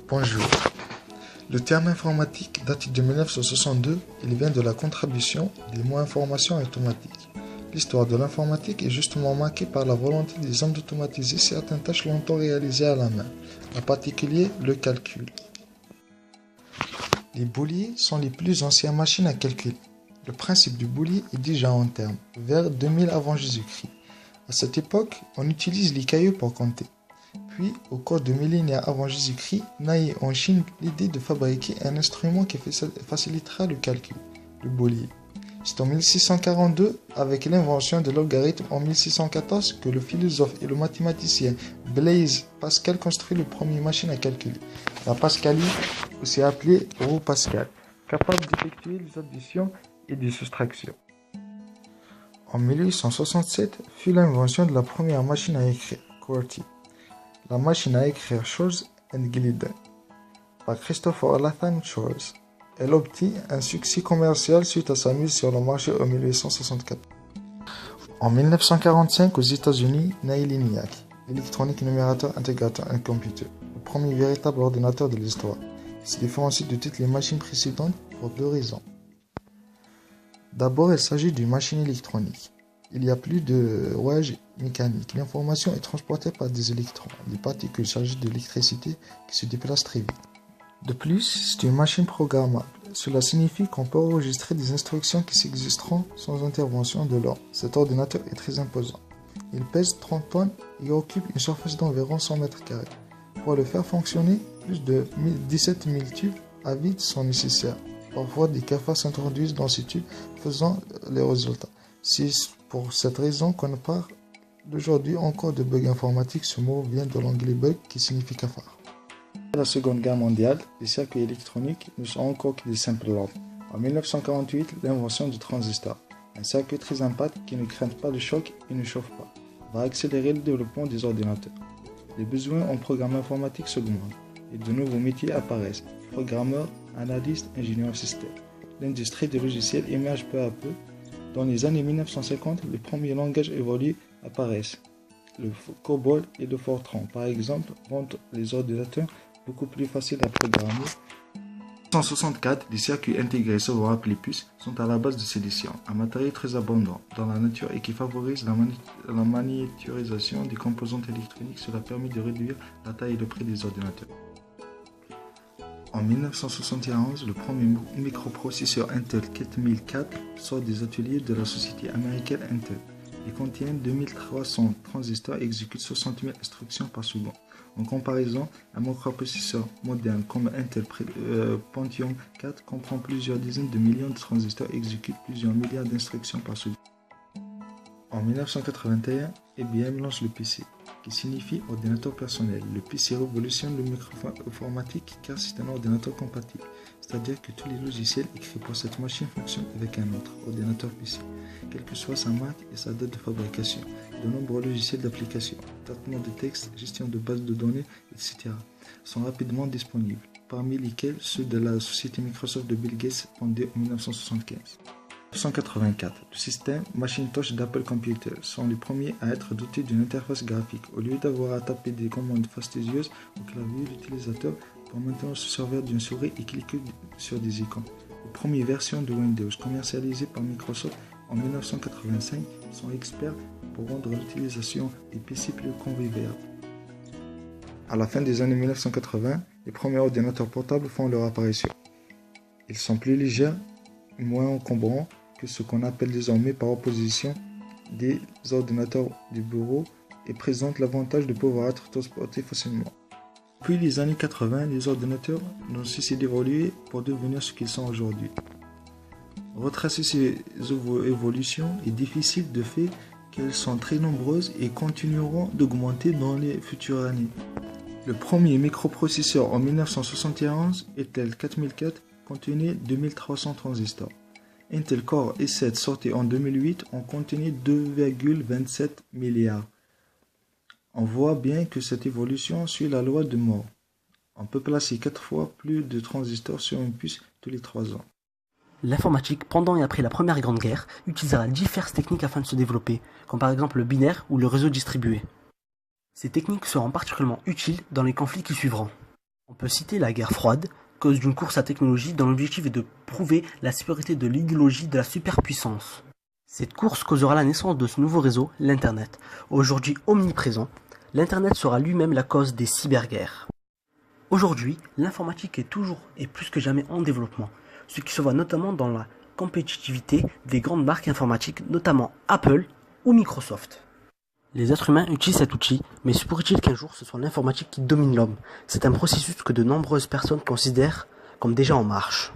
Bonjour. Le terme informatique date de 1962. Il vient de la contribution des mots information et automatique. L'histoire de l'informatique est justement marquée par la volonté des hommes d'automatiser certaines tâches longtemps réalisées à la main, en particulier le calcul. Les booléens sont les plus anciennes machines à calculer. Le principe du booléen est déjà en terme, vers 2000 avant Jésus-Christ. À cette époque, on utilise les cailloux pour compter. Puis, au cours de millénaires avant Jésus-Christ, naît en Chine l'idée de fabriquer un instrument qui facilitera le calcul, le booléen. C'est en 1642, avec l'invention de l'algorithme en 1614, que le philosophe et le mathématicien Blaise Pascal construit la première machine à calculer, la Pascalie, aussi appelée roue Pascal, capable d'effectuer les additions et des soustractions. En 1867 fut l'invention de la première machine à écrire, QWERTY, la machine à écrire Church and Gliddon, par Christopher Latham Church. Elle obtint un succès commercial suite à sa mise sur le marché en 1864. En 1945, aux États-Unis, naît l'ENIAC, l'Electronic Numerator Integrator and Computer, le premier véritable ordinateur de l'histoire. Il se différencie de toutes les machines précédentes pour deux raisons. D'abord, il s'agit d'une machine électronique. Il n'y a plus de rouage mécanique. L'information est transportée par des électrons, des particules chargées d'électricité qui se déplacent très vite. De plus, c'est une machine programmable. Cela signifie qu'on peut enregistrer des instructions qui s'existeront sans intervention de l'homme. Cet ordinateur est très imposant. Il pèse 30 tonnes et occupe une surface d'environ 100 mètres carrés. Pour le faire fonctionner, plus de 17 000 tubes à vide sont nécessaires. Parfois, des cafards s'introduisent dans ces tubes, faisant les résultats. C'est pour cette raison qu'on parle d'aujourd'hui encore de bug informatique. Ce mot vient de l'anglais bug qui signifie cafard. Après la Seconde Guerre mondiale, les circuits électroniques ne sont encore que des simples lampes. En 1948, l'invention du transistor, un circuit très impact qui ne craint pas le choc et ne chauffe pas, va accélérer le développement des ordinateurs. Les besoins en programme informatique s'augmentent et de nouveaux métiers apparaissent, programmeurs, analystes, ingénieurs système. L'industrie des logiciels émerge peu à peu. Dans les années 1950, les premiers langages évolués apparaissent. Le COBOL et le Fortran, par exemple, rendent les ordinateurs beaucoup plus faciles à programmer. En 1964, les circuits intégrés, souvent appelés puces, sont à la base de sédition, un matériau très abondant dans la nature et qui favorise la miniaturisation des composantes électroniques. Cela permet de réduire la taille et le prix des ordinateurs. En 1971, le premier microprocesseur Intel 4004 sort des ateliers de la société américaine Intel. Il contient 2300 transistors et exécute 60 000 instructions par seconde. En comparaison, un microprocesseur moderne comme Intel Pentium 4 comprend plusieurs dizaines de millions de transistors et exécute plusieurs milliards d'instructions par seconde. En 1981, IBM lance le PC, qui signifie ordinateur personnel. Le PC révolutionne le micro-informatique car c'est un ordinateur compatible, c'est-à-dire que tous les logiciels écrits pour cette machine fonctionnent avec un autre ordinateur PC, quelle que soit sa marque et sa date de fabrication. De nombreux logiciels d'application, traitement de texte, gestion de bases de données, etc. sont rapidement disponibles, parmi lesquels ceux de la société Microsoft de Bill Gates fondée en 1975. 1984, le système Macintosh d'Apple Computer sont les premiers à être dotés d'une interface graphique. Au lieu d'avoir à taper des commandes fastidieuses au clavier, l'utilisateur peut maintenant se servir d'une souris et cliquer sur des icônes. Les premières versions de Windows commercialisées par Microsoft en 1985 sont experts pour rendre l'utilisation des PC plus conviviale. À la fin des années 1980, les premiers ordinateurs portables font leur apparition. Ils sont plus légers et moins encombrants que ce qu'on appelle désormais par opposition des ordinateurs du bureau et présentent l'avantage de pouvoir être transportés facilement. Depuis les années 80, les ordinateurs n'ont cessé d'évoluer pour devenir ce qu'ils sont aujourd'hui. Retracer ces évolutions est difficile de fait qu'elles sont très nombreuses et continueront d'augmenter dans les futures années. Le premier microprocesseur en 1971, Intel 4004, contenait 2300 transistors. Intel Core i7 sorti en 2008 en contenait 2,27 milliards. On voit bien que cette évolution suit la loi de Moore. On peut placer 4 fois plus de transistors sur une puce tous les 3 ans. L'informatique, pendant et après la Première Grande Guerre, utilisera diverses techniques afin de se développer, comme par exemple le binaire ou le réseau distribué. Ces techniques seront particulièrement utiles dans les conflits qui suivront. On peut citer la guerre froide, cause d'une course à technologie dont l'objectif est de prouver la supériorité de l'idéologie de la superpuissance. Cette course causera la naissance de ce nouveau réseau, l'Internet. Aujourd'hui omniprésent, l'Internet sera lui-même la cause des cyberguerres. Aujourd'hui, l'informatique est toujours et plus que jamais en développement, ce qui se voit notamment dans la compétitivité des grandes marques informatiques, notamment Apple ou Microsoft. Les êtres humains utilisent cet outil, mais se pourrait-il qu'un jour ce soit l'informatique qui domine l'homme? C'est un processus que de nombreuses personnes considèrent comme déjà en marche.